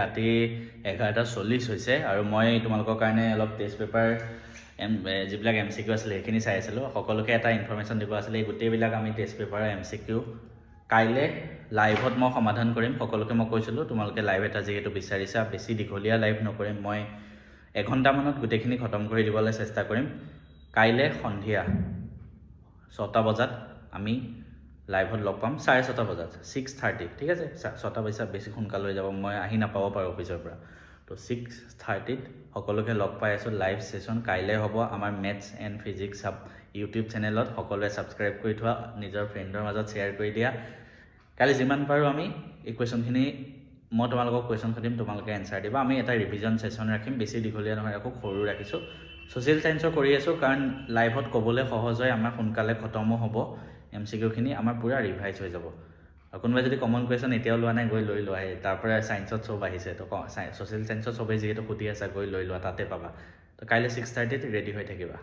ৰাতি 11:40 হৈছে আৰু মই তোমালোকৰ কাৰণে অলপ টেষ্ট পেপাৰ যিবিলাক MCQ আছিলে সেইখিনি চাই আছিলোঁ। সকলোকে এটা ইনফৰমেশ্যন দিব আছিলে। এই গোটেইবিলাক আমি টেষ্ট পেপাৰ MCQ কাইলৈ লাইভত মই সমাধান কৰিম। সকলোকে মই কৈছিলোঁ তোমালোকে লাইভ এটা যিহেতু বিচাৰিছা, বেছি দীঘলীয়া লাইভ নকৰিম, মই এঘণ্টামানত গোটেইখিনি খতম কৰি দিবলৈ চেষ্টা কৰিম। কাইলৈ সন্ধিয়া 6টা বজাত আমি লাইভত লগ পাম, 6:30 বজাত 6:30, ঠিক আছে। 6টা বজাত বেছি সোনকাল হৈ যাব, মই আহি নাপাব পাৰোঁ অফিচৰ পৰা। তো 6:30ত সকলোকে লগ পাই আছোঁ। লাইভ ছেশ্যন কাইলৈ হ'ব আমাৰ মেথছ এণ্ড ফিজিক্স ইউটিউব চেনেলত। সকলোৱে ছাবস্ক্ৰাইব কৰি থোৱা, নিজৰ ফ্ৰেণ্ডৰ মাজত শ্বেয়াৰ কৰি দিয়া। কালি যিমান পাৰোঁ আমি এই কুৱেশ্যনখিনি মই তোমালোকক কুৱেশ্যন সুধিম, তোমালোকে এনচাৰ দিবা। আমি এটা ৰিভিজন ছেশ্যন ৰাখিম, বেছি দীঘলীয়া নহয়, আকৌ সৰু ৰাখিছোঁ। ছ'চিয়েল ছায়েন্সৰ কৰি আছোঁ কাৰণ লাইভত ক'বলৈ সহজ হয়, আমাৰ সোনকালে খতমো হ'ব। MCQখিনি আমাৰ পূৰা ৰিভাইজ হৈ যাব। আৰু কোনোবাই যদি কমন কুৱেশ্যন এতিয়াও লোৱা নাই, গৈ লৈ লোৱা। তাৰ পৰা ছায়েন্সত চব আহিছে, তো ছ'চিয়েল ছায়েন্সত চবেই যিহেতু সুধি আছা, গৈ লৈ লোৱা, তাতে পাবা। তো কাইলৈ 6:30ত ৰেডি হৈ থাকিবা।